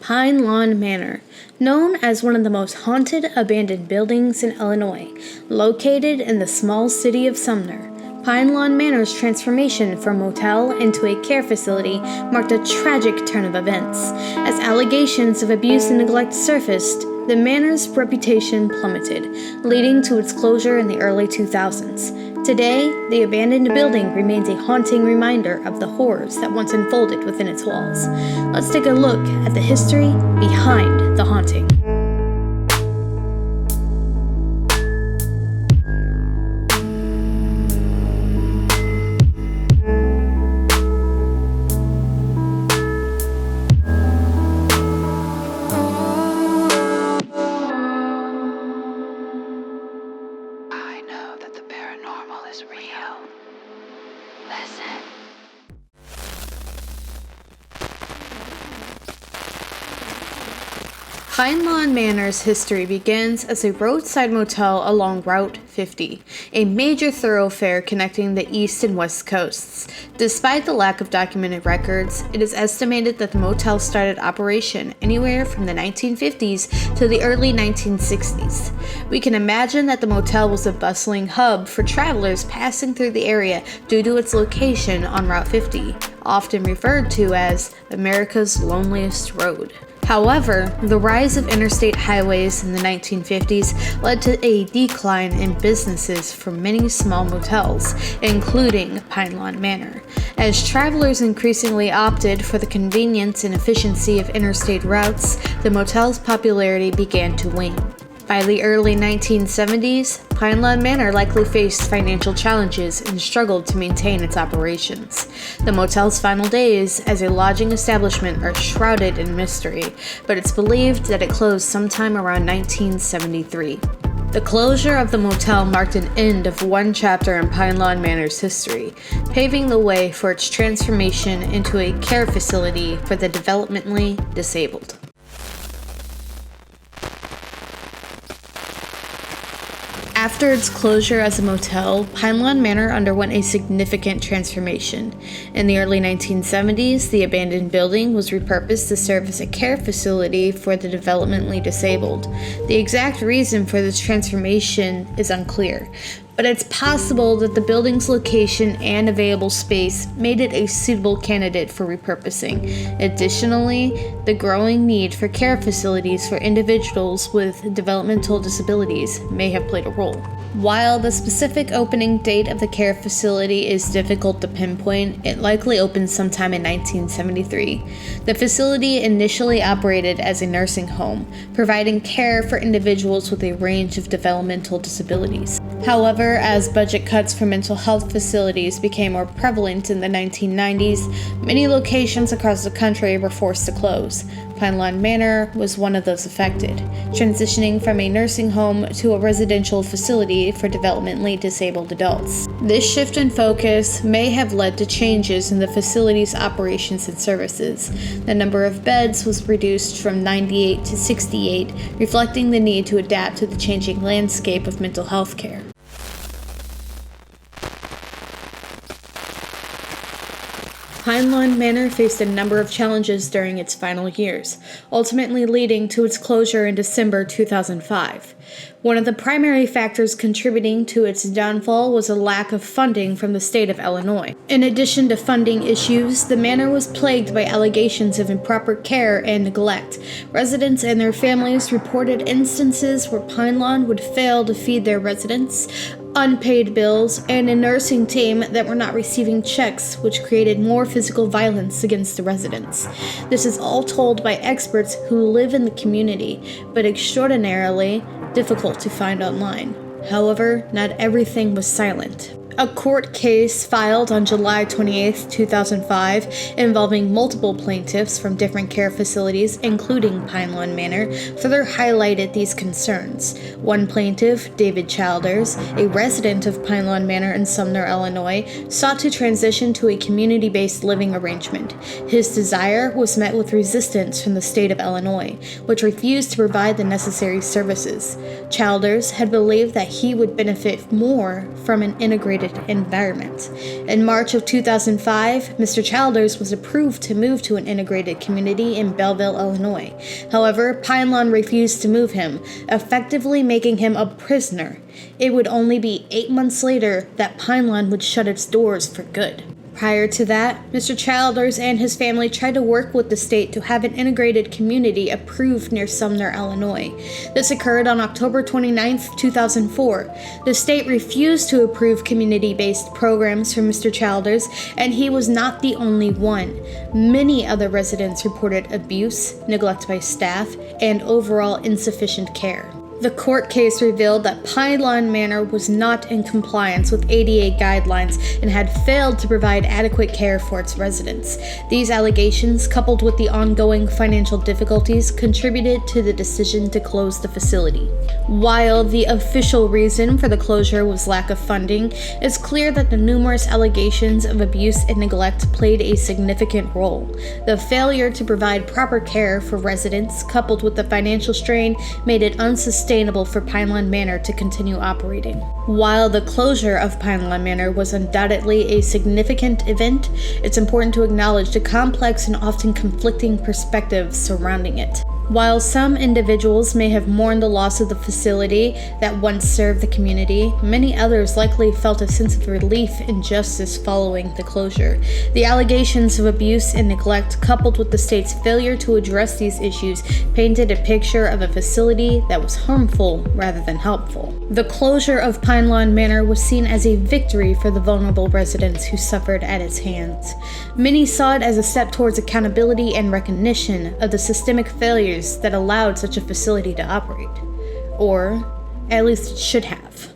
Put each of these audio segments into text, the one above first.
Pine Lawn Manor, known as one of the most haunted abandoned buildings in Illinois. Located in the small city of Sumner, Pine Lawn Manor's transformation from motel into a care facility marked a tragic turn of events. As allegations of abuse and neglect surfaced, the manor's reputation plummeted, leading to its closure in the early 2000s. Today, the abandoned building remains a haunting reminder of the horrors that once unfolded within its walls. Let's take a look at the history behind the haunting. I know that the paranormal is real. Listen. Pine Lawn Manor's history begins as a roadside motel along Route 50, a major thoroughfare connecting the east and west coasts. Despite the lack of documented records, it is estimated that the motel started operation anywhere from the 1950s to the early 1960s. We can imagine that the motel was a bustling hub for travelers passing through the area due to its location on Route 50, often referred to as America's loneliest road. However, the rise of interstate highways in the 1950s led to a decline in businesses for many small motels, including Pine Lawn Manor. As travelers increasingly opted for the convenience and efficiency of interstate routes, the motel's popularity began to wane. By the early 1970s, Pine Lawn Manor likely faced financial challenges and struggled to maintain its operations. The motel's final days as a lodging establishment are shrouded in mystery, but it's believed that it closed sometime around 1973. The closure of the motel marked an end of one chapter in Pine Lawn Manor's history, paving the way for its transformation into a care facility for the developmentally disabled. After its closure as a motel, Pine Lawn Manor underwent a significant transformation. In the early 1970s, the abandoned building was repurposed to serve as a care facility for the developmentally disabled. The exact reason for this transformation is unclear, but it's possible that the building's location and available space made it a suitable candidate for repurposing. Additionally, the growing need for care facilities for individuals with developmental disabilities may have played a role. While the specific opening date of the care facility is difficult to pinpoint, it likely opened sometime in 1973. The facility initially operated as a nursing home, providing care for individuals with a range of developmental disabilities. However, as budget cuts for mental health facilities became more prevalent in the 1990s, many locations across the country were forced to close. Pine Lawn Manor was one of those affected, transitioning from a nursing home to a residential facility for developmentally disabled adults. This shift in focus may have led to changes in the facility's operations and services. The number of beds was reduced from 98 to 68, reflecting the need to adapt to the changing landscape of mental health care. Pine Lawn Manor faced a number of challenges during its final years, ultimately leading to its closure in December 2005. One of the primary factors contributing to its downfall was a lack of funding from the state of Illinois. In addition to funding issues, the manor was plagued by allegations of improper care and neglect. Residents and their families reported instances where Pine Lawn would fail to feed their residents, unpaid bills, and a nursing team that were not receiving checks, which created more physical violence against the residents. This is all told by experts who live in the community, but extraordinarily difficult to find online. However, not everything was silent. A court case filed on July 28, 2005, involving multiple plaintiffs from different care facilities, including Pine Lawn Manor, further highlighted these concerns. One plaintiff, David Childers, a resident of Pine Lawn Manor in Sumner, Illinois, sought to transition to a community-based living arrangement. His desire was met with resistance from the state of Illinois, which refused to provide the necessary services. Childers had believed that he would benefit more from an integrated integrated environment. In March of 2005, Mr. Childers was approved to move to an integrated community in Belleville, Illinois. However, Pine Lawn refused to move him, effectively making him a prisoner. It would only be 8 months later that Pine Lawn would shut its doors for good. Prior to that, Mr. Childers and his family tried to work with the state to have an integrated community approved near Sumner, Illinois. This occurred on October 29, 2004. The state refused to approve community-based programs for Mr. Childers, and he was not the only one. Many other residents reported abuse, neglect by staff, and overall insufficient care. The court case revealed that Pine Lawn Manor was not in compliance with ADA guidelines and had failed to provide adequate care for its residents. These allegations, coupled with the ongoing financial difficulties, contributed to the decision to close the facility. While the official reason for the closure was lack of funding, it's clear that the numerous allegations of abuse and neglect played a significant role. The failure to provide proper care for residents, coupled with the financial strain, made it unsustainable for Pine Lawn Manor to continue operating. While the closure of Pine Lawn Manor was undoubtedly a significant event, it's important to acknowledge the complex and often conflicting perspectives surrounding it. While some individuals may have mourned the loss of the facility that once served the community, many others likely felt a sense of relief and justice following the closure. The allegations of abuse and neglect, coupled with the state's failure to address these issues, painted a picture of a facility that was harmful rather than helpful. The closure of Pine Lawn Manor was seen as a victory for the vulnerable residents who suffered at its hands. Many saw it as a step towards accountability and recognition of the systemic failures that allowed such a facility to operate. Or, at least it should have.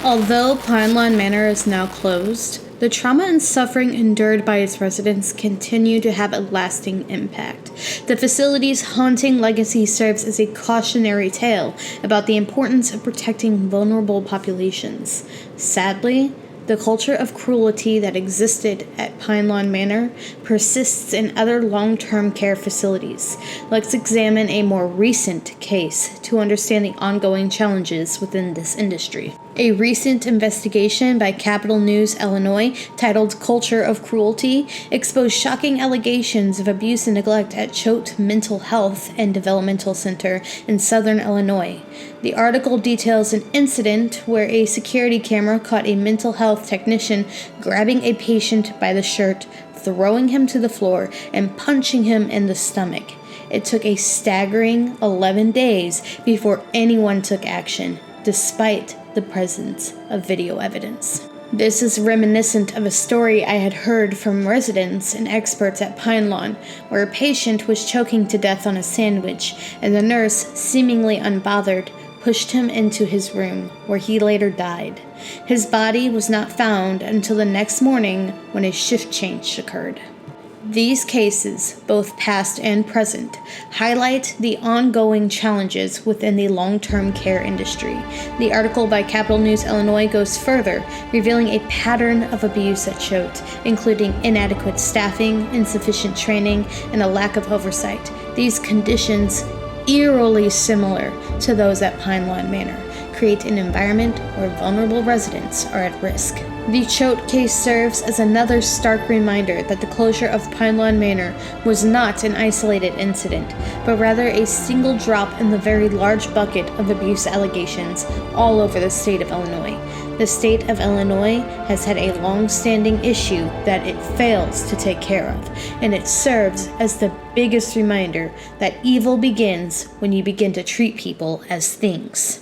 Although Pine Lawn Manor is now closed, the trauma and suffering endured by its residents continue to have a lasting impact. The facility's haunting legacy serves as a cautionary tale about the importance of protecting vulnerable populations. Sadly, the culture of cruelty that existed at Pine Lawn Manor persists in other long-term care facilities. Let's examine a more recent case to understand the ongoing challenges within this industry. A recent investigation by Capital News Illinois, titled Culture of Cruelty, exposed shocking allegations of abuse and neglect at Choate Mental Health and Developmental Center in southern Illinois. The article details an incident where a security camera caught a mental health technician grabbing a patient by the shirt, throwing him to the floor, and punching him in the stomach. It took a staggering 11 days before anyone took action, despite the presence of video evidence. This is reminiscent of a story I had heard from residents and experts at Pine Lawn, where a patient was choking to death on a sandwich, and the nurse, seemingly unbothered, pushed him into his room, where he later died. His body was not found until the next morning when a shift change occurred. These cases, both past and present, highlight the ongoing challenges within the long-term care industry. The article by Capital News Illinois goes further, revealing a pattern of abuse at Choate, including inadequate staffing, insufficient training, and a lack of oversight. These conditions, eerily similar to those at Pine Lawn Manor, create an environment where vulnerable residents are at risk. The Choate case serves as another stark reminder that the closure of Pine Lawn Manor was not an isolated incident, but rather a single drop in the very large bucket of abuse allegations all over the state of Illinois. The state of Illinois has had a long-standing issue that it fails to take care of, and it serves as the biggest reminder that evil begins when you begin to treat people as things.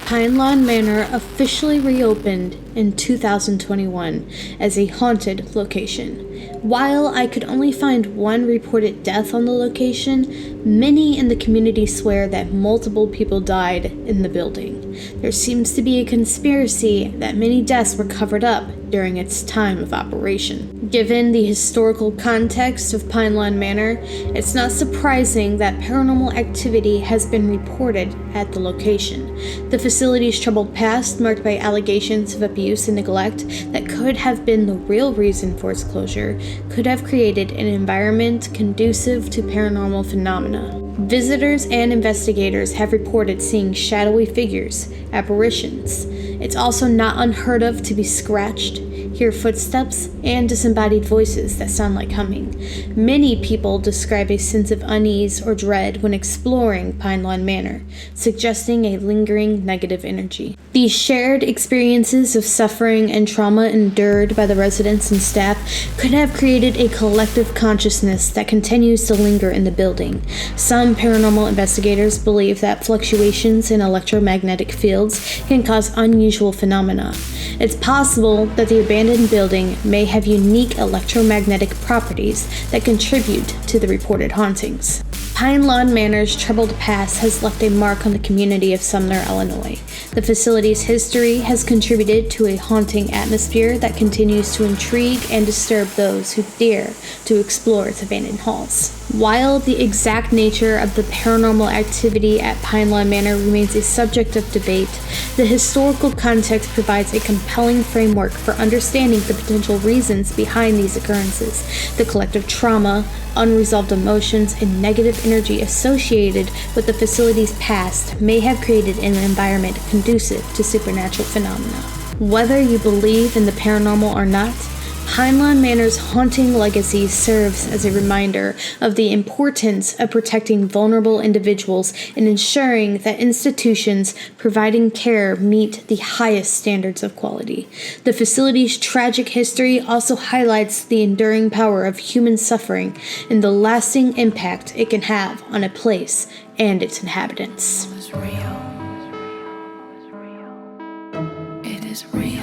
Pine Lawn Manor officially reopened in 2021 as a haunted location. While I could only find one reported death on the location, many in the community swear that multiple people died in the building. There seems to be a conspiracy that many deaths were covered up during its time of operation. Given the historical context of Pine Lawn Manor, it's not surprising that paranormal activity has been reported at the location. The facility's troubled past, marked by allegations of abuse and neglect that could have been the real reason for its closure, could have created an environment conducive to paranormal phenomena. Visitors and investigators have reported seeing shadowy figures, apparitions. It's also not unheard of to be scratched, hear footsteps, and disembodied voices that sound like humming. Many people describe a sense of unease or dread when exploring Pine Lawn Manor, suggesting a lingering negative energy. These shared experiences of suffering and trauma endured by the residents and staff could have created a collective consciousness that continues to linger in the building. Some paranormal investigators believe that fluctuations in electromagnetic fields can cause unusual phenomena. It's possible that the abandoned building may have unique electromagnetic properties that contribute to the reported hauntings. Pine Lawn Manor's troubled past has left a mark on the community of Sumner, Illinois. The facility's history has contributed to a haunting atmosphere that continues to intrigue and disturb those who dare to explore its abandoned halls. While the exact nature of the paranormal activity at Pine Lawn Manor remains a subject of debate, the historical context provides a compelling framework for understanding the potential reasons behind these occurrences. The collective trauma, unresolved emotions, and negative energy associated with the facility's past may have created an environment conducive to supernatural phenomena. Whether you believe in the paranormal or not, Pine Lawn Manor's haunting legacy serves as a reminder of the importance of protecting vulnerable individuals and ensuring that institutions providing care meet the highest standards of quality. The facility's tragic history also highlights the enduring power of human suffering and the lasting impact it can have on a place and its inhabitants. It is real.